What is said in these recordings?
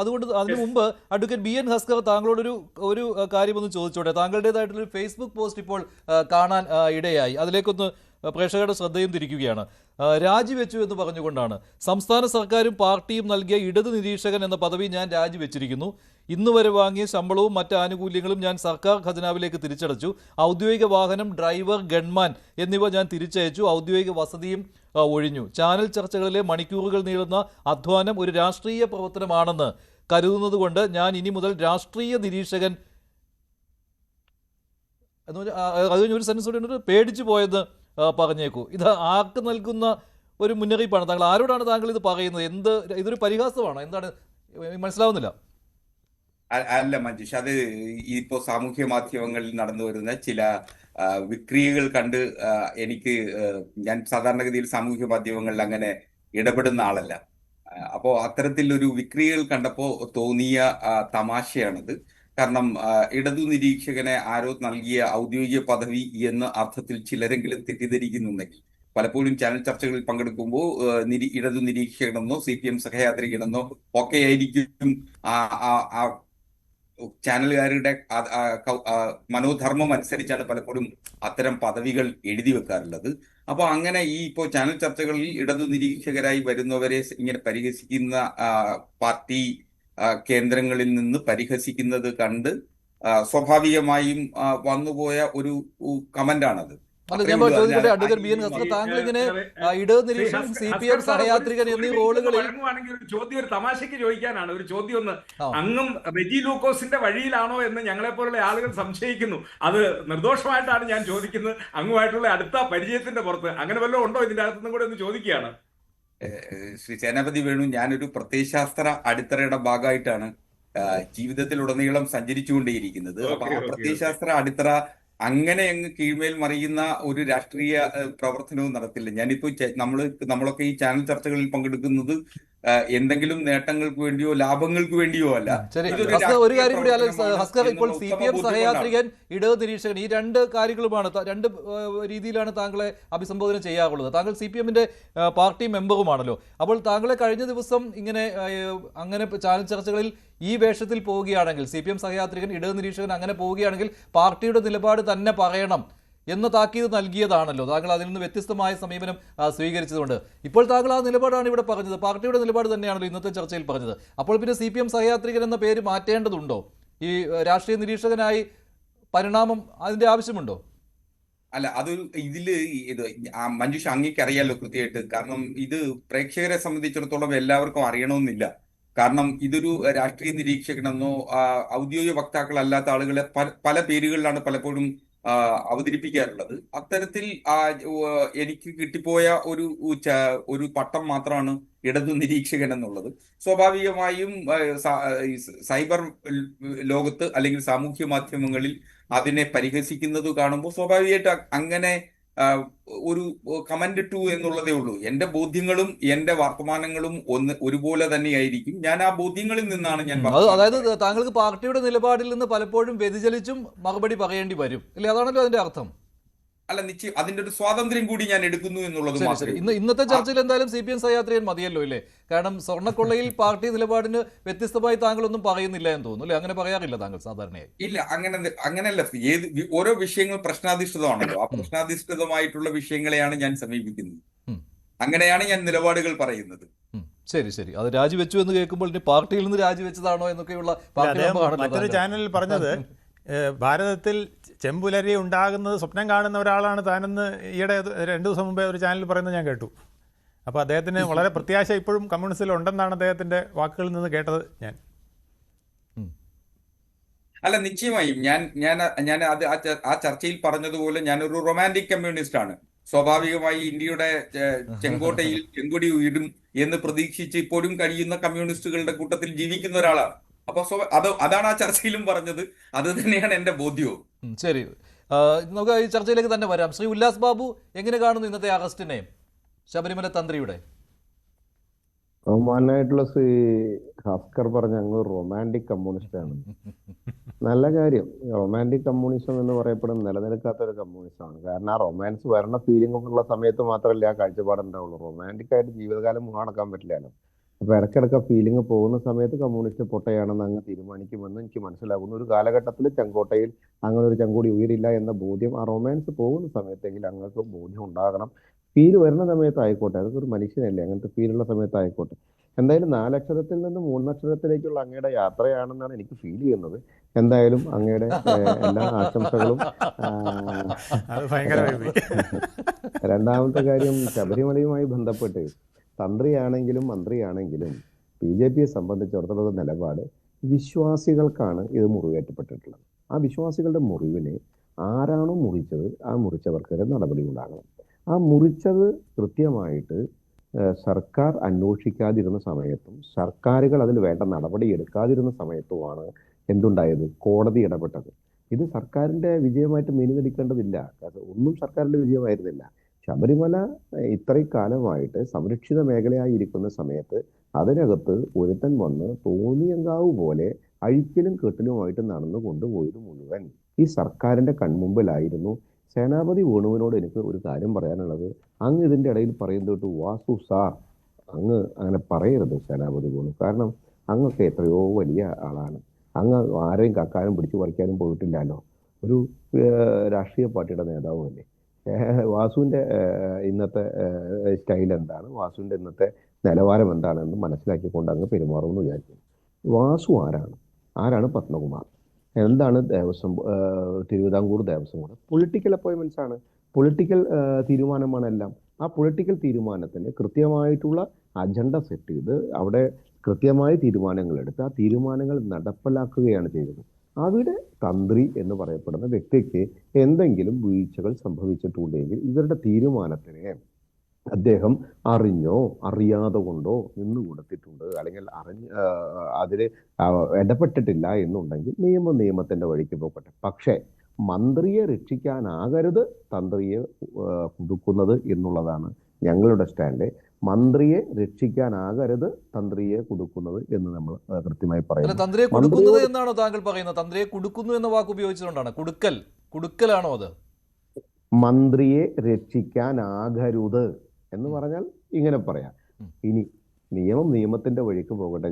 അതുകൊണ്ട് അതിനു മുമ്പ് അഡ്വക്കേറ്റ് BN ഹസ്കർ താങ്കളോടൊരു ഒരു കാര്യമൊന്ന് ചോദിച്ചോട്ടെ. താങ്കളുടേതായിട്ടൊരു ഫേസ്ബുക്ക് പോസ്റ്റ് ഇപ്പോൾ കാണാൻ ഇടയായി. അതിലേക്കൊന്ന് പ്രേക്ഷകരുടെ ശ്രദ്ധയും തിരിക്കുകയാണ്. രാജിവെച്ചു എന്ന് പറഞ്ഞുകൊണ്ടാണ് സംസ്ഥാന സർക്കാരും പാർട്ടിയും നൽകിയ ഇടതു നിരീക്ഷകൻ എന്ന പദവി ഞാൻ രാജിവെച്ചിരിക്കുന്നു. ഇന്ന് വരെ വാങ്ങിയ ശമ്പളവും മറ്റ് ആനുകൂല്യങ്ങളും ഞാൻ സർക്കാർ ഖജനാവിലേക്ക് തിരിച്ചടച്ചു. ഔദ്യോഗിക വാഹനം, ഡ്രൈവർ, ഗൺമാൻ എന്നിവ ഞാൻ തിരിച്ചയച്ചു. ഔദ്യോഗിക വസതിയും ഒഴിഞ്ഞു. ചാനൽ ചർച്ചകളിലെ മണിക്കൂറുകൾ നീളുന്ന അധ്വാനം ഒരു രാഷ്ട്രീയ പ്രവർത്തനമാണെന്ന് കരുതുന്നത് കൊണ്ട് ഞാൻ ഇനി മുതൽ രാഷ്ട്രീയ നിരീക്ഷകൻ എന്ന് ഒരു സെൻസ് കൂടി പേടിച്ചു പോയെന്ന് പറഞ്ഞേക്കൂ. ഇത് ആർക്ക് നൽകുന്ന ഒരു മുന്നറിയിപ്പാണ്? താങ്കൾ ആരോടാണ് താങ്കൾ ഇത് പറയുന്നത്? ഇതൊരു പരിഹാസമാണോ? എന്താണ് മനസ്സിലാവുന്നില്ല. അല്ല മഞ്ജുഷ്, അത് ഇപ്പോ സാമൂഹ്യ മാധ്യമങ്ങളിൽ നടന്നു വരുന്ന ചില വിക്രിയകൾ കണ്ട് ഞാൻ സാധാരണഗതിയിൽ സാമൂഹ്യ മാധ്യമങ്ങളിൽ അങ്ങനെ ഇടപെടുന്ന ആളല്ല. അപ്പോ അത്തരത്തിലൊരു വിക്രിയകൾ കണ്ടപ്പോ തോന്നിയ തമാശയാണത്. കാരണം ഇടതു നിരീക്ഷകനെ ആരോ നൽകിയ ഔദ്യോഗിക പദവി എന്ന അർത്ഥത്തിൽ ചിലരെങ്കിലും തെറ്റിദ്ധരിക്കുന്നുണ്ടെങ്കിൽ പലപ്പോഴും ചാനൽ ചർച്ചകളിൽ പങ്കെടുക്കുമ്പോൾ ഇടതു നിരീക്ഷകനെന്നോ CPM സഹയാത്രികനെന്നോ ഒക്കെ ആയിരിക്കും ചാനലുകാരുടെ മനോധർമ്മം അനുസരിച്ചാണ് പലപ്പോഴും അത്തരം പദവികൾ എഴുതി വെക്കാറുള്ളത്. അപ്പൊ അങ്ങനെ ഇപ്പോ ചാനൽ ചർച്ചകളിൽ ഇടതു നിരീക്ഷകരായി വരുന്നവരെ ഇങ്ങനെ പരിഹസിക്കുന്ന പാർട്ടി കേന്ദ്രങ്ങളിൽ നിന്ന് പരിഹസിക്കുന്നത് കണ്ട് സ്വാഭാവികമായും വന്നുപോയ ഒരു കമന്റാണത്. അഡ്വക്കേറ്റ് BN ഹസ്കർ, താങ്കൾ ഇങ്ങനെ ഇടതു നിരീക്ഷകൻ, CPM സഹയാത്രികൻ എന്നീ റോളുകളിൽ ഒരു ചോദ്യം, ഒരു തമാശയ്ക്ക് ചോദിക്കാനാണ് ഒരു ചോദ്യം. ഒന്ന്, അങ്ങും റെജി ലൂക്കോസിന്റെ വഴിയിലാണോ എന്ന് ഞങ്ങളെ പോലുള്ള ആളുകൾ സംശയിക്കുന്നു. അത് നിർദോഷമായിട്ടാണ് ഞാൻ ചോദിക്കുന്നത്, അങ്ങുമായിട്ടുള്ള അടുത്ത പരിചയത്തിന്റെ പുറത്ത്. അങ്ങനെ വല്ലതും ഉണ്ടോ ഇതിന്റെ അകത്തുനിന്നും കൂടെ ഒന്ന് ചോദിക്കുകയാണ്. ശ്രീ സേനാപതി വേണു, ഞാനൊരു പ്രത്യയശാസ്ത്ര അടിത്തറയുടെ ഭാഗമായിട്ടാണ് ജീവിതത്തിലുടനീളം സഞ്ചരിച്ചുകൊണ്ടേയിരിക്കുന്നത്. അപ്പൊ ആ പ്രത്യയശാസ്ത്ര അടിത്തറ അങ്ങനെ അങ്ങ് കീഴ്മേൽ മറിയുന്ന ഒരു രാഷ്ട്രീയ പ്രവർത്തനവും നടത്തില്ല. ഞാനിപ്പോ നമ്മളൊക്കെ ഈ ചാനൽ ചർച്ചകളിൽ പങ്കെടുക്കുന്നത് എന്തെങ്കിലും നേട്ടങ്ങൾക്ക് വേണ്ടിയോ ലാഭങ്ങൾക്ക് വേണ്ടിയോ അല്ല. ഒരു കാര്യം കൂടി, ഹസ്കർ, ഇപ്പോൾ CPM സഹയാത്രികൻ, ഇടതു നിരീക്ഷകൻ, ഈ രണ്ട് കാര്യങ്ങളുമാണ്, രണ്ട് രീതിയിലാണ് താങ്കളെ അഭിസംബോധന ചെയ്യാറുള്ളത്. താങ്കൾ CPM-ന്റെ പാർട്ടി മെമ്പറുമാണല്ലോ. അപ്പോൾ താങ്കളെ കഴിഞ്ഞ ദിവസം അങ്ങനെ ചാനൽ ചർച്ചകളിൽ ഈ വേഷത്തിൽ പോവുകയാണെങ്കിൽ, CPM സഹയാത്രികൻ, ഇടതു നിരീക്ഷകൻ അങ്ങനെ പോവുകയാണെങ്കിൽ പാർട്ടിയുടെ നിലപാട് തന്നെ പറയണം എന്ന താക്കീത് നൽകിയതാണല്ലോ. താങ്കൾ അതിൽ നിന്ന് വ്യത്യസ്തമായ സമീപനം സ്വീകരിച്ചതുകൊണ്ട് ഇപ്പോൾ താങ്കൾ ആ നിലപാടാണ് ഇവിടെ പറഞ്ഞത്. പാർട്ടിയുടെ നിലപാട് തന്നെയാണല്ലോ ഇന്നത്തെ ചർച്ചയിൽ പറഞ്ഞത്. അപ്പോൾ പിന്നെ CPM സഹയാത്രികൻ എന്ന പേര് മാറ്റേണ്ടതുണ്ടോ? ഈ രാഷ്ട്രീയ നിരീക്ഷകനായി പരിണാമം അതിന്റെ ആവശ്യമുണ്ടോ? അല്ല, മഞ്ജുഷ അങ്ങേക്ക് അറിയാലോ കൃത്യമായിട്ട്. കാരണം ഇത് പ്രേക്ഷകരെ സംബന്ധിച്ചിടത്തോളം എല്ലാവർക്കും അറിയണമെന്നില്ല. കാരണം ഇതൊരു രാഷ്ട്രീയ നിരീക്ഷകനെന്നോ ഔദ്യോഗിക വക്താക്കളല്ലാത്ത ആളുകളെ പല പേരുകളിലാണ് പലപ്പോഴും അവതരിപ്പിക്കാറുള്ളത്. അത്തരത്തിൽ എനിക്ക് കിട്ടിപ്പോയ ഒരു പട്ടം മാത്രമാണ് ഇടതു നിരീക്ഷകൻ എന്നുള്ളത്. സ്വാഭാവികമായും സൈബർ ലോകത്ത് അല്ലെങ്കിൽ സാമൂഹ്യ മാധ്യമങ്ങളിൽ അതിനെ പരിഹസിക്കുന്നത് കാണുമ്പോൾ സ്വാഭാവികമായിട്ട് അങ്ങനെ ഒരു കമന്റ് ഇട്ടു എന്നുള്ളതേ ഉള്ളൂ. എന്റെ ബോധ്യങ്ങളും എന്റെ വർത്തമാനങ്ങളും ഒരുപോലെ തന്നെയായിരിക്കും. ഞാൻ ആ ബോധ്യങ്ങളിൽ നിന്നാണ് ഞാൻ അതായത് താങ്കൾക്ക് പാർട്ടിയുടെ നിലപാടിൽ നിന്ന് പലപ്പോഴും വ്യതിചലിച്ചും മറുപടി പറയേണ്ടി വരും അല്ലേ? അതാണല്ലോ അതിന്റെ അർത്ഥം. അല്ല, നിശ്ചയം അതിന്റെ ഒരു സ്വാതന്ത്ര്യം കൂടി ഞാൻ എടുക്കുന്നു എന്നുള്ളത് മാത്രമേ. ഇന്നത്തെ ചർച്ചയിൽ എന്തായാലും CPM സഹയാത്രികൻ മതിയല്ലോ അല്ലേ? കാരണം സ്വർണ്ണക്കൊള്ളയിൽ പാർട്ടി നിലപാടിന് വ്യത്യസ്തമായി താങ്കളൊന്നും പറയുന്നില്ല എന്ന് തോന്നുന്നു അല്ലേ? അങ്ങനെ പറയാറില്ല താങ്കൾ സാധാരണയായി? ഇല്ല, അങ്ങനെയല്ല. ഓരോ വിഷയങ്ങൾ പ്രശ്നാധിഷ്ഠിതമാണല്ലോ. ആ പ്രശ്നാധിഷ്ഠിതമായിട്ടുള്ള വിഷയങ്ങളെയാണ് ഞാൻ സമീപിക്കുന്നത്. അങ്ങനെയാണ് ഞാൻ നിലപാടുകൾ പറയുന്നത്. ശരി ശരി, അത് രാജിവെച്ചു എന്ന് കേൾക്കുമ്പോൾ ഇനി പാർട്ടിയിൽ നിന്ന് രാജിവെച്ചതാണോ എന്നൊക്കെയുള്ള മറ്റൊരു ചാനലിൽ പറഞ്ഞത് ഭാരതത്തിൽ ചെമ്പുലരി ഉണ്ടാകുന്നത് സ്വപ്നം കാണുന്ന ഒരാളാണ് താനെന്ന് ഈയിടെ 2 ദിവസം മുമ്പേ ഒരു ചാനലിൽ പറയുന്നത് ഞാൻ കേട്ടു. അപ്പോൾ അദ്ദേഹത്തിന് വളരെ പ്രത്യാശ ഇപ്പോഴും കമ്മ്യൂണിസ്റ്റിൽ ഉണ്ടെന്നാണ് അദ്ദേഹത്തിൻ്റെ വാക്കുകളിൽ നിന്ന് കേട്ടത് ഞാൻ. അല്ല, നിശ്ചയമായും ഞാൻ അത് ആ ചർച്ചയിൽ പറഞ്ഞതുപോലെ ഞാനൊരു റൊമാൻറ്റിക് കമ്മ്യൂണിസ്റ്റ് ആണ്. സ്വാഭാവികമായി ഇന്ത്യയുടെ ചെങ്കോട്ടയിൽ ചെങ്കൊടി ഉയരും എന്ന് പ്രതീക്ഷിച്ച് ഇപ്പോഴും കഴിയുന്ന കമ്മ്യൂണിസ്റ്റുകളുടെ കൂട്ടത്തിൽ ജീവിക്കുന്ന ഒരാളാണ്. അപ്പൊ അതാണ് ആ ചർച്ചയിലും പറഞ്ഞത്. അത് തന്നെയാണ് എന്റെ ബോധ്യവും. ശരി, നമുക്ക് ഈ ചർച്ചയിലേക്ക് തന്നെ വരാം. ശ്രീ ഉല്ലാസ് ബാബു, എങ്ങനെ കാണുന്നു ഇന്നത്തെ അറസ്റ്റിനെ, ശബരിമല തന്ത്രിയുടെ? ബഹുമാനായിട്ടുള്ള ശ്രീ ഹസ്കർ പറഞ്ഞ അങ്ങ് റൊമാൻറ്റിക് കമ്മ്യൂണിസ്റ്റ് ആണ്. നല്ല കാര്യം. റൊമാൻറ്റിക് കമ്മ്യൂണിസം എന്ന് പറയപ്പെടുന്ന നിലനിൽക്കാത്ത ഒരു കമ്മ്യൂണിസമാണ്. കാരണം ആ റൊമാൻസ് വരണ ഫീലിംഗ് ഉള്ള സമയത്ത് മാത്രമല്ലേ ആ കാഴ്ചപ്പാടുണ്ടാവുള്ളൂ. റൊമാൻറ്റിക് ആയിട്ട് ജീവിതകാലം നടക്കാൻ പറ്റില്ലല്ലോ. അപ്പൊ ഇടയ്ക്കിടയ്ക്ക് ഫീലിംഗ് പോകുന്ന സമയത്ത് കമ്മ്യൂണിസ്റ്റ് പൊട്ടയാണെന്ന് അങ്ങ് തീരുമാനിക്കുമെന്ന് എനിക്ക് മനസ്സിലാകുന്നു. ഒരു കാലഘട്ടത്തിൽ ചെങ്കോട്ടയിൽ അങ്ങനെ ഒരു ചെങ്കൊടി ഉയരില്ല എന്ന ബോധ്യം, ആ റൊമാൻസ് പോകുന്ന സമയത്തെങ്കിലും അങ്ങക്ക് ബോധ്യം ഉണ്ടാകണം. ഫീല് വരുന്ന സമയത്ത് ആയിക്കോട്ടെ, അതൊക്കെ ഒരു മനുഷ്യനല്ലേ, അങ്ങനത്തെ ഫീലുള്ള സമയത്ത് ആയിക്കോട്ടെ. എന്തായാലും 4 അക്ഷരത്തിൽ നിന്ന് 3 അക്ഷരത്തിലേക്കുള്ള അങ്ങയുടെ യാത്രയാണെന്നാണ് എനിക്ക് ഫീൽ ചെയ്യുന്നത്. എന്തായാലും അങ്ങയുടെ എല്ലാ ആശംസകളും. അത് ഭയങ്കരമായി. രണ്ടാമത്തെ കാര്യം, ശബരിമലയുമായി ബന്ധപ്പെട്ട് തന്ത്രിയാണെങ്കിലും മന്ത്രിയാണെങ്കിലും BJPയെ സംബന്ധിച്ചിടത്തോളം നിലപാട് വിശ്വാസികൾക്കാണ് ഇത് മുറിവേറ്റപ്പെട്ടിട്ടുള്ളത്. ആ വിശ്വാസികളുടെ മുറിവിനെ ആരാണോ മുറിച്ചത് ആ മുറിച്ചവർക്കെതിരെ നടപടി ഉണ്ടാകണം. ആ മുറിച്ചത് കൃത്യമായിട്ട് സർക്കാർ അന്വേഷിക്കാതിരുന്ന സമയത്തും സർക്കാരുകൾ അതിൽ വേണ്ട നടപടി എടുക്കാതിരുന്ന സമയത്തുമാണ് എന്തുണ്ടായത്, കോടതി ഇടപെട്ടത്. ഇത് സർക്കാരിന്റെ വിജയമായിട്ട് മെനുനടിക്കേണ്ടതില്ല. ഒന്നും സർക്കാരിന്റെ വിജയമായിരുന്നില്ല. ശബരിമല ഇത്രയും കാലമായിട്ട് സംരക്ഷിത മേഖലയായി ഇരിക്കുന്ന സമയത്ത് അതിനകത്ത് ഒരുത്തൻ വന്ന് തോന്നിയങ്കാവ് പോലെ അഴിക്കലും കെട്ടലുമായിട്ട് നടന്നു കൊണ്ടുപോയത് മുഴുവൻ ഈ സർക്കാരിന്റെ കൺമുമ്പിലായിരുന്നു. സേനാപതി വേണുവിനോട് എനിക്ക് ഒരു കാര്യം പറയാനുള്ളത്, അങ്ങ് ഇതിന്റെ ഇടയിൽ പറയുന്നത് വാസു സാർ, അങ്ങ് അങ്ങനെ പറയരുത് സേനാപതി വേണു. കാരണം അങ്ങൊക്കെ എത്രയോ വലിയ ആളാണ്. അങ്ങ് ആരെയും കക്കാനും പിടിച്ചു പറിക്കാനും പോയിട്ടില്ലല്ലോ. ഒരു രാഷ്ട്രീയ പാർട്ടിയുടെ നേതാവുമല്ലേ. വാസുവിന്റെ ഇന്നത്തെ സ്റ്റൈൽ എന്താണ്, വാസുവിന്റെ ഇന്നത്തെ നിലവാരം എന്താണെന്ന് മനസ്സിലാക്കിക്കൊണ്ട് അങ്ങ് പെരുമാറുമെന്ന് വിചാരിക്കുന്നു. വാസു ആരാണ് പത്മകുമാർ, എന്താണ് Devaswom, Thiruvithamkoor Devaswom board political appointments ആണ്, പൊളിറ്റിക്കൽ തീരുമാനമാണ് എല്ലാം. ആ പൊളിറ്റിക്കൽ തീരുമാനത്തിന് കൃത്യമായിട്ടുള്ള അജണ്ട സെറ്റ് ചെയ്ത് അവിടെ കൃത്യമായ തീരുമാനങ്ങൾ എടുത്ത് ആ തീരുമാനങ്ങൾ നടപ്പിലാക്കുകയാണ് ചെയ്തത്. അവിടെ തന്ത്രി എന്ന് പറയപ്പെടുന്ന വ്യക്തിക്ക് എന്തെങ്കിലും വീഴ്ചകൾ സംഭവിച്ചിട്ടുണ്ടെങ്കിൽ ഇവരുടെ തീരുമാനത്തിനെ അദ്ദേഹം അറിഞ്ഞോ അറിയാതെ കൊണ്ടോ നിന്നുകൊടുത്തിട്ടുണ്ട്, അല്ലെങ്കിൽ അതിൽ ഇടപെട്ടിട്ടില്ല എന്നുണ്ടെങ്കിൽ നിയമത്തിന്റെ വഴിക്ക് പോകട്ടെ. പക്ഷേ മന്ത്രിയെ രക്ഷിക്കാനാകരുത് തന്ത്രിയെ കുടുക്കുന്നത് എന്നുള്ളതാണ് ഞങ്ങളുടെ സ്റ്റാൻഡ്. മന്ത്രിയെ രക്ഷിക്കാനാകരുത് തന്ത്രിയെ കുടുക്കുന്നത് എന്ന് നമ്മൾ കൃത്യമായി പറയുന്നു. തന്ത്രിയെ കുടുക്കുന്നത് എന്നാണോ താങ്കൾ പറയുന്നത്? തന്ത്രിയെ കുടുക്കുന്നു എന്ന വാക്ക് ഉപയോഗിച്ചുകൊണ്ടാണ് കുടുക്കലാണോ അത്? മന്ത്രിയെ രക്ഷിക്കാനാകരുത് എന്ന് പറഞ്ഞാൽ ഇങ്ങനെ പറയാം. ഇനി നിയമത്തിന്റെ വഴിക്ക് പോകട്ടെ.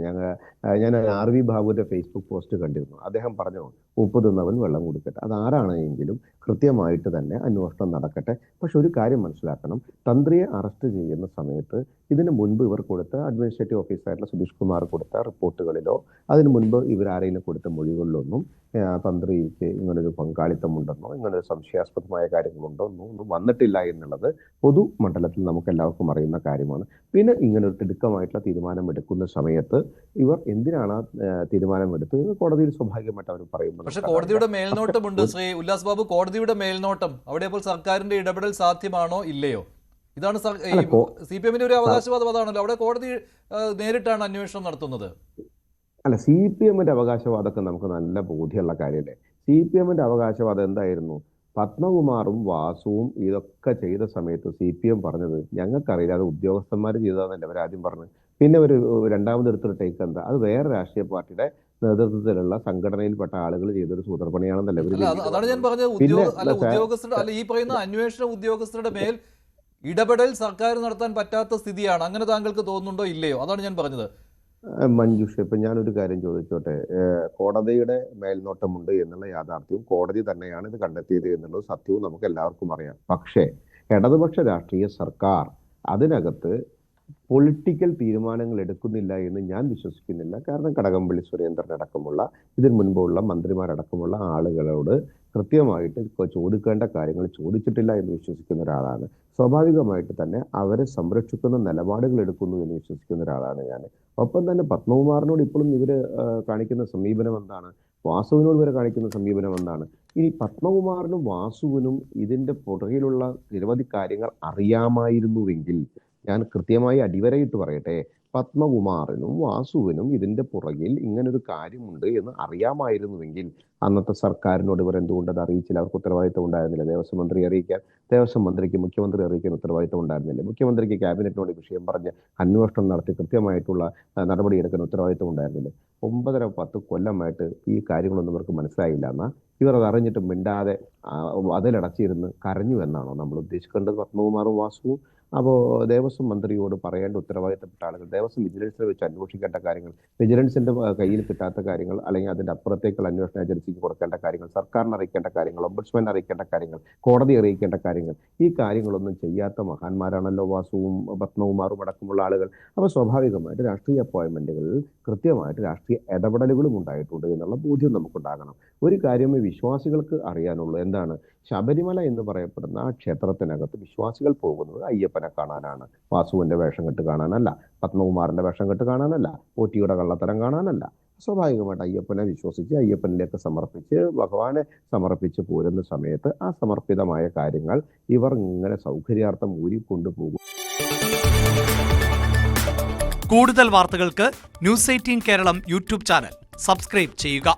ഞാൻ RV ബാബുവിന്റെ ഫേസ്ബുക്ക് പോസ്റ്റ് കണ്ടിരുന്നു. അദ്ദേഹം പറഞ്ഞു, ഉപ്പ് തിന്നവൻ വെള്ളം കുടിക്കട്ടെ. അതാരാണെങ്കിലും കൃത്യമായിട്ട് തന്നെ അന്വേഷണം നടക്കട്ടെ. പക്ഷെ ഒരു കാര്യം മനസ്സിലാക്കണം, തന്ത്രിയെ അറസ്റ്റ് ചെയ്യുന്ന സമയത്ത് ഇതിനു മുൻപ് ഇവർ കൊടുത്ത അഡ്മിനിസ്ട്രേറ്റീവ് ഓഫീസറായിട്ടുള്ള സുധീഷ് കുമാർ കൊടുത്ത റിപ്പോർട്ടുകളിലോ അതിനു മുൻപ് ഇവരാരെങ്കിലും കൊടുത്ത മൊഴികളിലൊന്നും തന്ത്രിക്ക് ഇങ്ങനൊരു പങ്കാളിത്തമുണ്ടെന്നോ ഇങ്ങനൊരു സംശയാസ്പദമായ കാര്യങ്ങളുണ്ടോ ഒന്നും വന്നിട്ടില്ല എന്നുള്ളത് പൊതുമണ്ഡലത്തിൽ നമുക്ക് എല്ലാവർക്കും അറിയുന്ന കാര്യമാണ്. പിന്നെ ഇങ്ങനൊരു തിടുക്കമായിട്ടുള്ള തീരുമാനം എടുക്കുന്ന സമയത്ത് ഇവർ എന്തിനാണ് തീരുമാനമെടുത്ത് കോടതിയിൽ സ്വാഭാവികമായിട്ട് അവർ പറയുമ്പോൾ, പക്ഷെ കോടതിയുടെ മേൽനോട്ടമുണ്ട് ശ്രീ ഉല്ലാസ് ബാബു. കോടതിയുടെ മേൽനോട്ടം അവിടെ അപ്പോൾ സർക്കാരിന്റെ ഇടപെടൽ സാധ്യമാണോ ഇല്ലയോ? ഇതാണ് CPM-ന്റെ ഒരു അവകാശവാദം. അതാണല്ലോ, അവിടെ കോടതി നേരിട്ടാണ് അന്വേഷണം നടത്തുന്നത്. അല്ല, CPM-ന്റെ അവകാശവാദമൊക്കെ നമുക്ക് നല്ല ബോധ്യമുള്ള കാര്യമല്ലേ. CPM-ന്റെ അവകാശവാദം എന്തായിരുന്നു? പത്മകുമാറും വാസുവും ഇതൊക്കെ ചെയ്ത സമയത്ത് CPM പറഞ്ഞത് ഞങ്ങൾക്കറിയില്ല, അത് ഉദ്യോഗസ്ഥന്മാർ ചെയ്തതാണെന്നല്ലേ അവരാദ്യം പറഞ്ഞു. പിന്നെ ഒരു രണ്ടാമതെടുത്തൊരു ടേക്ക് എന്താ, അത് വേറെ രാഷ്ട്രീയ പാർട്ടിയുടെ നേതൃത്വത്തിലുള്ള സംഘടനയിൽപ്പെട്ട ആളുകൾ ചെയ്തൊരു സൂത്രപ്പണിയാണെന്നല്ലേ അതാണ് ഞാൻ പറഞ്ഞത്. ഉദ്യോഗസ്ഥരുടെ ഈ പറയുന്ന അന്വേഷണ ഉദ്യോഗസ്ഥരുടെ മേൽ ഇടപെടൽ സർക്കാർ നടത്താൻ പറ്റാത്ത സ്ഥിതിയാണ്. അങ്ങനെ താങ്കൾക്ക് തോന്നുന്നുണ്ടോ ഇല്ലയോ? അതാണ് ഞാൻ പറഞ്ഞത്. മഞ്ജുഷ, ഇപ്പൊ ഞാനൊരു കാര്യം ചോദിച്ചോട്ടെ. കോടതിയുടെ മേൽനോട്ടമുണ്ട് എന്നുള്ള യാഥാർത്ഥ്യവും കോടതി തന്നെയാണ് ഇത് കണ്ടെത്തിയത് എന്നുള്ളത് സത്യവും നമുക്ക് എല്ലാവർക്കും അറിയാം. പക്ഷേ ഇടതുപക്ഷ രാഷ്ട്രീയ സർക്കാർ അതിനകത്ത് പൊളിറ്റിക്കൽ തീരുമാനങ്ങൾ എടുക്കുന്നില്ല എന്ന് ഞാൻ വിശ്വസിക്കുന്നില്ല. കാരണം കടകംപള്ളി സുരേന്ദ്രൻ അടക്കമുള്ള ഇതിനു മുൻപുള്ള മന്ത്രിമാരടക്കമുള്ള ആളുകളോട് കൃത്യമായിട്ട് ചോദിക്കേണ്ട കാര്യങ്ങൾ ചോദിച്ചിട്ടില്ല എന്ന് വിശ്വസിക്കുന്ന ഒരാളാണ്. സ്വാഭാവികമായിട്ട് തന്നെ അവരെ സംരക്ഷിക്കുന്ന നിലപാടുകൾ എടുക്കുന്നു എന്ന് വിശ്വസിക്കുന്ന ഒരാളാണ് ഞാൻ. ഒപ്പം തന്നെ പത്മകുമാറിനോട് ഇപ്പോഴും ഇവര് കാണിക്കുന്ന സമീപനം എന്താണ്, വാസുവിനോട് ഇവരെ കാണിക്കുന്ന സമീപനം എന്താണ്? ഇനി പത്മകുമാറിനും വാസുവിനും ഇതിന്റെ പുറകിലുള്ള നിരവധി കാര്യങ്ങൾ അറിയാമായിരുന്നുവെങ്കിൽ, ഞാൻ കൃത്യമായി അടിവരയിട്ട് പറയട്ടെ, പത്മകുമാറിനും വാസുവിനും ഇതിന്റെ പുറകിൽ ഇങ്ങനൊരു കാര്യമുണ്ട് എന്ന് അറിയാമായിരുന്നുവെങ്കിൽ അന്നത്തെ സർക്കാരിനോട് ഇവർ എന്തുകൊണ്ട് അത് അറിയിച്ചില്ല? അവർക്ക് ഉത്തരവാദിത്തം ഉണ്ടായിരുന്നില്ല. ദേവസ്വം മന്ത്രി അറിയിക്കാൻ, ദേവസ്വം മന്ത്രിക്ക് മുഖ്യമന്ത്രി അറിയിക്കാൻ ഉത്തരവാദിത്തം ഉണ്ടായിരുന്നില്ല. മുഖ്യമന്ത്രിക്ക് ക്യാബിനറ്റിനോട് വിഷയം പറഞ്ഞ് അന്വേഷണം നടത്തി കൃത്യമായിട്ടുള്ള നടപടിയെടുക്കാൻ ഉത്തരവാദിത്തം ഉണ്ടായിരുന്നില്ല. 9-10 കൊല്ലമായിട്ട് ഈ കാര്യങ്ങളൊന്നും ഇവർക്ക് മനസ്സിലായില്ല എന്നാൽ ഇവർ അത് അറിഞ്ഞിട്ട് മിണ്ടാതെ അതിലടച്ചിരുന്ന് കരഞ്ഞു എന്നാണോ നമ്മൾ ഉദ്ദേശിക്കേണ്ടത്? പത്മകുമാറും വാസുവും അപ്പോൾ ദേവസ്വം മന്ത്രിയോട് പറയേണ്ട ഉത്തരവാദിത്തപ്പെട്ട ആളുകൾ ദേവസ്വം വിജിലൻസിൽ വെച്ച് അന്വേഷിക്കേണ്ട കാര്യങ്ങൾ, വിജിലൻസിന്റെ കയ്യിൽ കിട്ടാത്ത കാര്യങ്ങൾ അല്ലെങ്കിൽ അതിന്റെ അപ്പുറത്തേക്കുള്ള അന്വേഷണ ഏജൻസിക്ക് കൊടുക്കേണ്ട കാര്യങ്ങൾ, സർക്കാരിനെ അറിയിക്കേണ്ട കാര്യങ്ങൾ, ഒംബുഡ്സ്മാനെ അറിയിക്കേണ്ട കാര്യങ്ങൾ, കോടതി അറിയിക്കേണ്ട കാര്യങ്ങൾ, ഈ കാര്യങ്ങളൊന്നും ചെയ്യാത്ത മഹാന്മാരാണല്ലോ വാസുവും പത്മകുമാറും അടക്കമുള്ള ആളുകൾ. അപ്പോൾ സ്വാഭാവികമായിട്ട് രാഷ്ട്രീയ അപ്പോയിന്റ്മെന്റുകളിൽ കൃത്യമായിട്ട് രാഷ്ട്രീയ ഇടപെടലുകളും ഉണ്ടായിട്ടുണ്ട് എന്നുള്ള ബോധ്യം നമുക്കുണ്ടാകണം. ഒരു കാര്യമേ വിശ്വാസികൾക്ക് അറിയാനുള്ളൂ, എന്താണ്? ശബരിമല എന്ന് പറയപ്പെടുന്ന ആ ക്ഷേത്രത്തിനകത്ത് വിശ്വാസികൾ പോകുന്നത് അയ്യപ്പനെ കാണാനാണ്. വാസുവിന്റെ വേഷം കെട്ട് കാണാനല്ല, പത്മകുമാറിന്റെ വേഷം കെട്ട് കാണാനല്ല, പോറ്റിയുടെ കള്ളത്തരം കാണാനല്ല. സ്വാഭാവികമായിട്ട് അയ്യപ്പനെ വിശ്വസിച്ച് അയ്യപ്പനിലേക്ക് സമർപ്പിച്ച് ഭഗവാനെ സമർപ്പിച്ച് പോരുന്ന സമയത്ത് ആ സമർപ്പിതമായ കാര്യങ്ങൾ ഇവർ ഇങ്ങനെ സൗകര്യാർത്ഥം ഊരിക്കൊണ്ടുപോകും. കൂടുതൽ വാർത്തകൾക്ക് news 18 Keralam YouTube channel subscribe ചെയ്യുക.